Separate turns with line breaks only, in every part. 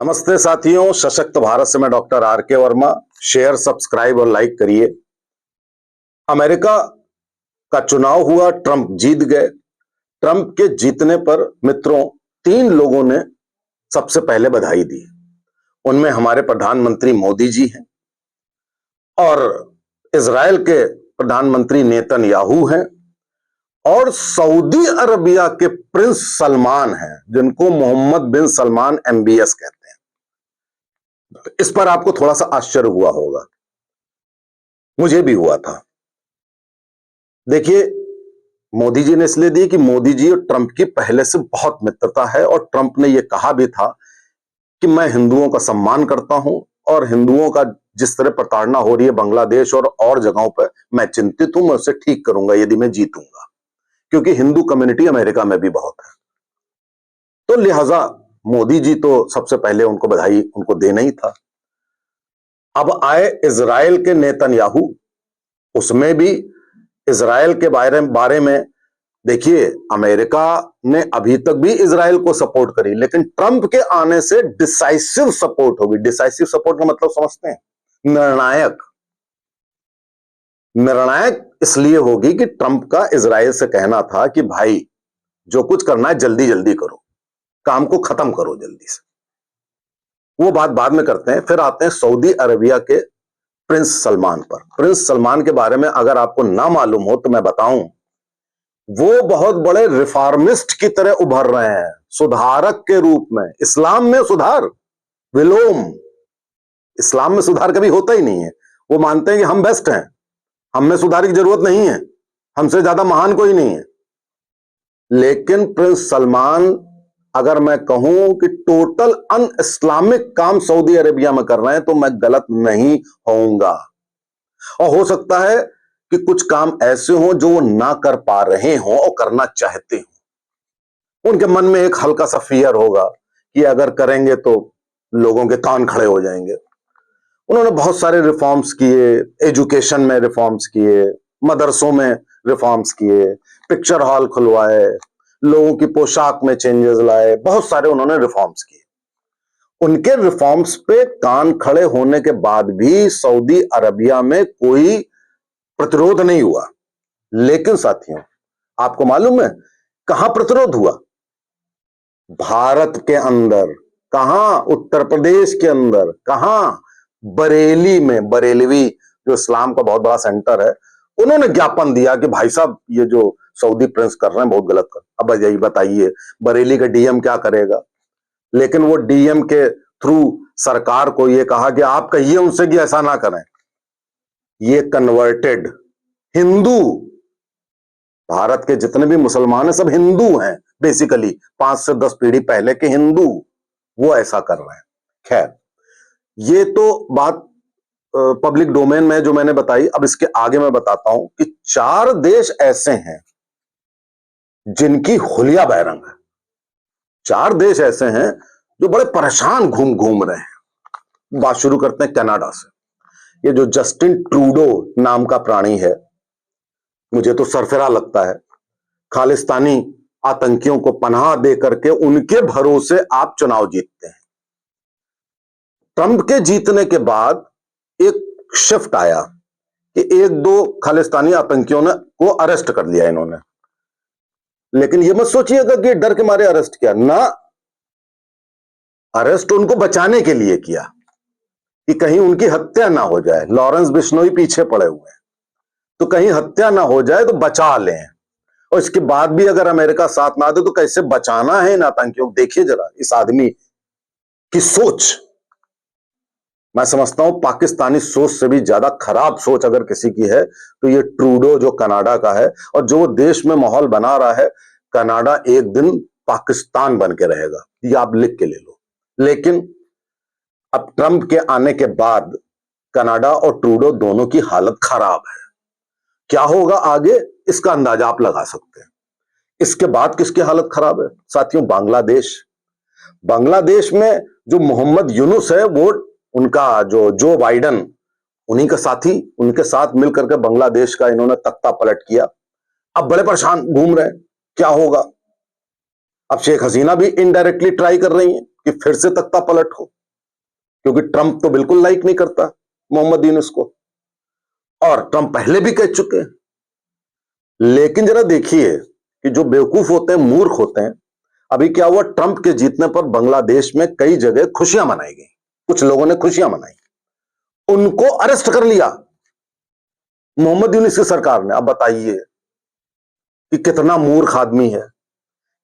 नमस्ते साथियों, सशक्त भारत से मैं डॉक्टर आर के वर्मा। शेयर, सब्सक्राइब और लाइक करिए। अमेरिका का चुनाव हुआ, ट्रंप जीत गए। ट्रंप के जीतने पर मित्रों 3 लोगों ने सबसे पहले बधाई दी। उनमें हमारे प्रधानमंत्री मोदी जी हैं और इजराइल के प्रधानमंत्री नेतन्याहू हैं और सऊदी अरबिया के प्रिंस सलमान हैं, जिनको मोहम्मद बिन सलमान MBS कहते हैं। इस पर आपको थोड़ा सा आश्चर्य हुआ होगा, मुझे भी हुआ था। देखिए, मोदी जी ने इसलिए दी कि मोदी जी और ट्रंप की पहले से बहुत मित्रता है और ट्रंप ने यह कहा भी था कि मैं हिंदुओं का सम्मान करता हूं और हिंदुओं का जिस तरह प्रताड़ना हो रही है बांग्लादेश और जगहों पर, मैं चिंतित हूं, मैं उसे ठीक करूंगा यदि मैं जीतूंगा, क्योंकि हिंदू कम्युनिटी अमेरिका में भी बहुत है। तो लिहाजा मोदी जी तो सबसे पहले उनको बधाई उनको देना ही था। अब आए इजराइल के नेतन्याहू, उसमें भी इजराइल के बारे में देखिए, अमेरिका ने अभी तक भी इजराइल को सपोर्ट करी, लेकिन ट्रंप के आने से डिसाइसिव सपोर्ट होगी। डिसाइसिव सपोर्ट का मतलब समझते हैं? निर्णायक। निर्णायक इसलिए होगी कि ट्रंप का इजराइल से कहना था कि भाई जो कुछ करना है जल्दी जल्दी करो, काम को खत्म करो जल्दी से। वो बात बाद में करते हैं। फिर आते हैं सऊदी अरबिया के प्रिंस सलमान पर। प्रिंस सलमान के बारे में अगर आपको ना मालूम हो तो मैं बताऊं, वो बहुत बड़े रिफॉर्मिस्ट की तरह उभर रहे हैं, सुधारक के रूप में। इस्लाम में सुधार विलोम, इस्लाम में सुधार कभी होता ही नहीं है। वो मानते हैं कि हम बेस्ट हैं, हम में सुधार की जरूरत नहीं है, हमसे ज्यादा महान कोई नहीं है। लेकिन प्रिंस सलमान, अगर मैं कहूं कि टोटल अन इस्लामिक काम सऊदी अरेबिया में कर रहे हैं तो मैं गलत नहीं होऊंगा। और हो सकता है कि कुछ काम ऐसे हों जो वो ना कर पा रहे हों और करना चाहते हों। उनके मन में एक हल्का सा फियर होगा कि अगर करेंगे तो लोगों के कान खड़े हो जाएंगे। उन्होंने बहुत सारे रिफॉर्म्स किए, एजुकेशन में रिफॉर्म्स किए, मदरसों में रिफॉर्म्स किए, पिक्चर हॉल खुलवाए, लोगों की पोशाक में चेंजेस लाए, बहुत सारे उन्होंने रिफॉर्म्स किए। उनके रिफॉर्म्स पे कान खड़े होने के बाद भी सऊदी अरबिया में कोई प्रतिरोध नहीं हुआ। लेकिन साथियों, आपको मालूम है कहां प्रतिरोध हुआ? भारत के अंदर। कहां? उत्तर प्रदेश के अंदर। कहां? बरेली में। बरेलवी जो इस्लाम का बहुत बड़ा सेंटर है, उन्होंने ज्ञापन दिया कि भाई साहब ये जो सऊदी प्रिंस कर रहे हैं बहुत गलत कर। अब यही बताइए बरेली का DM क्या करेगा? लेकिन वो DM के थ्रू सरकार को ये कहा कि आप कहिए उनसे कि ऐसा ना करें। ये कन्वर्टेड हिंदू, भारत के जितने भी मुसलमान हैं सब हिंदू हैं बेसिकली, 5 से 10 पीढ़ी पहले के हिंदू, वो ऐसा कर रहे हैं। खैर, ये तो बात पब्लिक डोमेन में जो मैंने बताई। अब इसके आगे मैं बताता हूं कि 4 देश ऐसे हैं जिनकी हुलिया बैरंग है। 4 देश ऐसे हैं जो बड़े परेशान घूम रहे हैं। बात शुरू करते हैं कनाडा से। ये जो जस्टिन ट्रूडो नाम का प्राणी है, मुझे तो सरफिरा लगता है। खालिस्तानी आतंकियों को पनाह दे करके उनके भरोसे आप चुनाव जीतते हैं। ट्रंप के जीतने के बाद एक शिफ्ट आया कि 1-2 खालिस्तानी आतंकियों ने को अरेस्ट कर लिया इन्होंने। लेकिन ये मत सोचिएगा कि डर के मारे अरेस्ट किया ना, अरेस्ट उनको बचाने के लिए किया कि कहीं उनकी हत्या ना हो जाए। लॉरेंस बिश्नोई पीछे पड़े हुए हैं, तो कहीं हत्या ना हो जाए तो बचा लें। और इसके बाद भी अगर अमेरिका साथ ना दे तो कैसे बचाना है इन आतंकियों को? देखिए जरा इस आदमी की सोच। मैं समझता हूं पाकिस्तानी सोच से भी ज्यादा खराब सोच अगर किसी की है तो ये ट्रूडो जो कनाडा का है, और जो देश में माहौल बना रहा है। कनाडा एक दिन पाकिस्तान बन के रहेगा, ये आप लिख के ले लो। लेकिन अब ट्रंप के आने के बाद कनाडा और ट्रूडो दोनों की हालत खराब है। क्या होगा आगे इसका अंदाजा आप लगा सकते हैं। इसके बाद किसकी हालत खराब है साथियों? बांग्लादेश। बांग्लादेश में जो मोहम्मद यूनुस है, वो उनका जो बाइडन, उन्हीं का साथी, उनके साथ मिलकर के बांग्लादेश का इन्होंने तख्ता पलट किया। अब बड़े परेशान घूम रहे हैं, क्या होगा? अब शेख हसीना भी इनडायरेक्टली ट्राई कर रही हैं कि फिर से तख्ता पलट हो, क्योंकि ट्रंप तो बिल्कुल लाइक नहीं करता मोहम्मद यूनुस को, और ट्रंप पहले भी कह चुके हैं। लेकिन जरा देखिए कि जो बेवकूफ होते हैं, मूर्ख होते हैं, अभी क्या हुआ, ट्रंप के जीतने पर बांग्लादेश में कई जगह खुशियां मनाई गई, कुछ लोगों ने खुशियां मनाई, उनको अरेस्ट कर लिया मोहम्मद यूनुस की सरकार ने। अब बताइए कि कितना मूर्ख आदमी है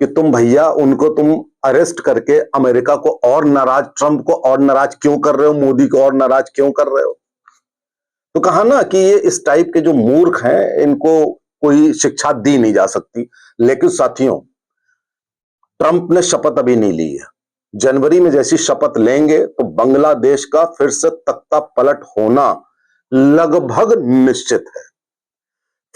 कि तुम भैया उनको तुम अरेस्ट करके अमेरिका को और नाराज, ट्रंप को और नाराज क्यों कर रहे हो, मोदी को और नाराज क्यों कर रहे हो। तो कहा ना कि ये इस टाइप के जो मूर्ख हैं इनको कोई शिक्षा दी नहीं जा सकती। लेकिन साथियों, ट्रंप ने शपथ अभी नहीं ली है, जनवरी में जैसी शपथ लेंगे तो बांग्लादेश का फिर से तख्ता पलट होना लगभग निश्चित है।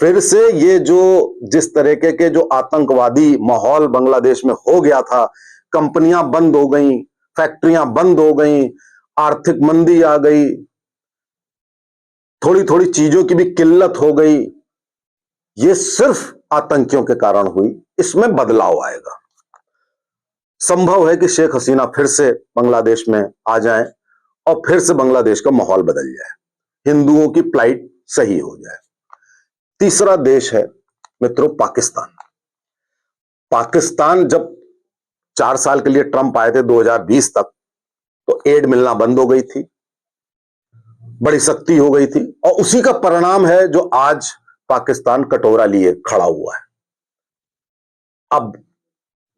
फिर से ये जो जिस तरीके के जो आतंकवादी माहौल बांग्लादेश में हो गया था, कंपनियां बंद हो गई, फैक्ट्रियां बंद हो गई, आर्थिक मंदी आ गई, थोड़ी थोड़ी चीजों की भी किल्लत हो गई, ये सिर्फ आतंकियों के कारण हुई। इसमें बदलाव आएगा। संभव है कि शेख हसीना फिर से बांग्लादेश में आ जाएं और फिर से बांग्लादेश का माहौल बदल जाए, हिंदुओं की प्लाइट सही हो जाए। तीसरा देश है मित्रों पाकिस्तान। पाकिस्तान जब 4 साल के लिए ट्रंप आए थे 2020 तक, तो एड मिलना बंद हो गई थी, बड़ी सख्ती हो गई थी, और उसी का परिणाम है जो आज पाकिस्तान कटोरा लिए खड़ा हुआ है। अब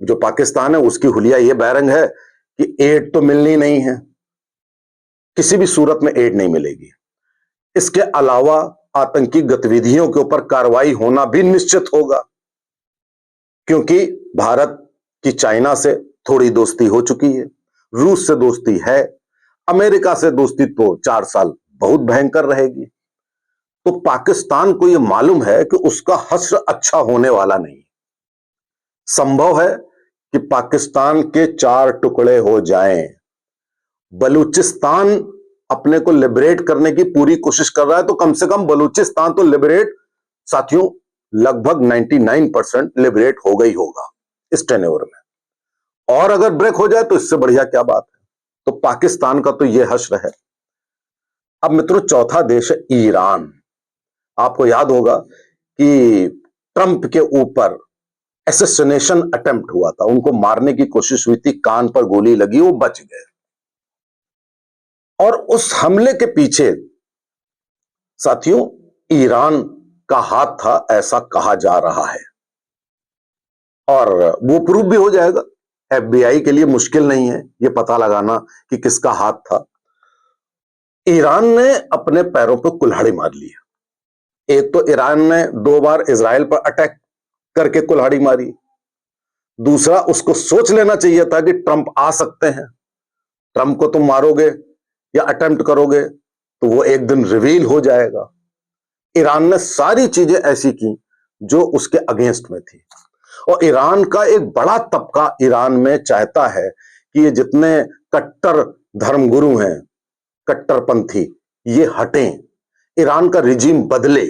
जो पाकिस्तान है उसकी हुलिया यह बैरंग है कि एड तो मिलनी नहीं है, किसी भी सूरत में एड नहीं मिलेगी। इसके अलावा आतंकी गतिविधियों के ऊपर कार्रवाई होना भी निश्चित होगा, क्योंकि भारत की चाइना से थोड़ी दोस्ती हो चुकी है, रूस से दोस्ती है, अमेरिका से दोस्ती तो 4 साल बहुत भयंकर रहेगी। तो पाकिस्तान को यह मालूम है कि उसका हश्र अच्छा होने वाला नहीं। संभव है कि पाकिस्तान के 4 टुकड़े हो जाएं। बलूचिस्तान अपने को लिबरेट करने की पूरी कोशिश कर रहा है, तो कम से कम बलूचिस्तान तो लिबरेट, साथियों लगभग 99% लिबरेट हो गई होगा इस टेन्योर में, और अगर ब्रेक हो जाए तो इससे बढ़िया क्या बात है। तो पाकिस्तान का तो यह हश्र है। अब मित्रों चौथा देश है ईरान। आपको याद होगा कि ट्रंप के ऊपर असैसिनेशन अटेम्प्ट हुआ था, उनको मारने की कोशिश हुई थी, कान पर गोली लगी, वो बच गए, और उस हमले के पीछे साथियों ईरान का हाथ था ऐसा कहा जा रहा है, और वो प्रूव भी हो जाएगा। एफबीआई के लिए मुश्किल नहीं है ये पता लगाना कि किसका हाथ था। ईरान ने अपने पैरों पर कुल्हाड़ी मार ली है। एक तो ईरान ने 2 बार इजराइल पर अटैक करके कुल्हाड़ी मारी, दूसरा उसको सोच लेना चाहिए था कि ट्रंप आ सकते हैं, ट्रंप को तुम मारोगे या अटेम्प्ट करोगे तो वो एक दिन रिवील हो जाएगा। ईरान ने सारी चीजें ऐसी की जो उसके अगेंस्ट में थी, और ईरान का एक बड़ा तबका ईरान में चाहता है कि ये जितने कट्टर धर्मगुरु हैं, कट्टरपंथी, ये हटें, ईरान का रिजीम बदले।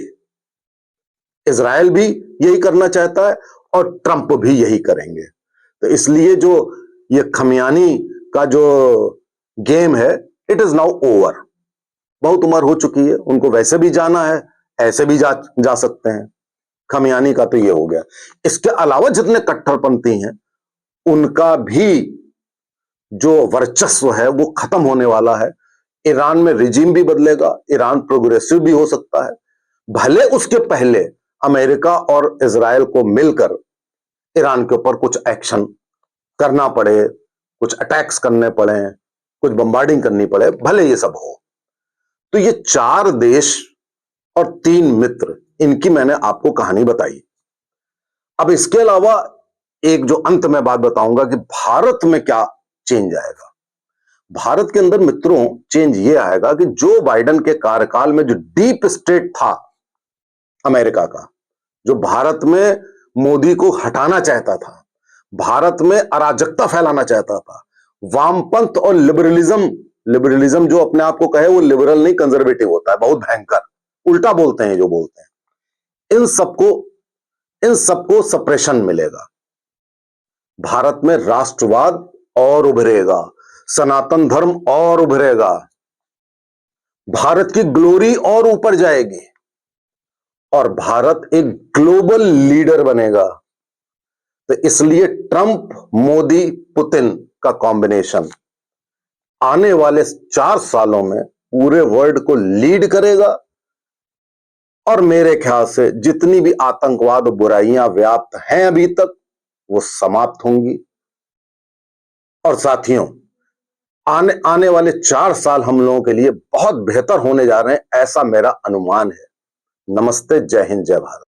इजराइल भी यही करना चाहता है और ट्रंप भी यही करेंगे। तो इसलिए जो ये खमियानी का जो गेम है, इट इज नाउ ओवर। बहुत उम्र हो चुकी है, उनको वैसे भी जाना है, ऐसे भी जा सकते हैं। खमियानी का तो ये हो गया। इसके अलावा जितने कट्टरपंथी हैं उनका भी जो वर्चस्व है वो खत्म होने वाला है। ईरान में रिजीम भी बदलेगा, ईरान प्रोग्रेसिव भी हो सकता है। भले उसके पहले अमेरिका और इजराइल को मिलकर ईरान के ऊपर कुछ एक्शन करना पड़े, कुछ अटैक्स करने पड़े, कुछ बम्बार्डिंग करनी पड़े, भले ये सब हो। तो ये 4 देश और 3 मित्र, इनकी मैंने आपको कहानी बताई। अब इसके अलावा एक जो अंत में बात बताऊंगा कि भारत में क्या चेंज आएगा। भारत के अंदर मित्रों चेंज ये आएगा कि जो बाइडेन के कार्यकाल में जो डीप स्टेट था अमेरिका का, जो भारत में मोदी को हटाना चाहता था, भारत में अराजकता फैलाना चाहता था, वामपंथ और लिबरलिज्म जो अपने आप को कहे वो लिबरल नहीं कंजर्वेटिव होता है, बहुत भयंकर, उल्टा बोलते हैं जो बोलते हैं, इन सबको सप्रेशन मिलेगा। भारत में राष्ट्रवाद और उभरेगा, सनातन धर्म और उभरेगा, भारत की ग्लोरी और ऊपर जाएगी और भारत एक ग्लोबल लीडर बनेगा। तो इसलिए ट्रंप, मोदी, पुतिन का कॉम्बिनेशन आने वाले 4 सालों में पूरे वर्ल्ड को लीड करेगा और मेरे ख्याल से जितनी भी आतंकवाद और बुराइयां व्याप्त हैं अभी तक, वो समाप्त होंगी। और साथियों, आने वाले 4 साल हम लोगों के लिए बहुत बेहतर होने जा रहे हैं, ऐसा मेरा अनुमान है। नमस्ते, जय हिंद, जय भारत।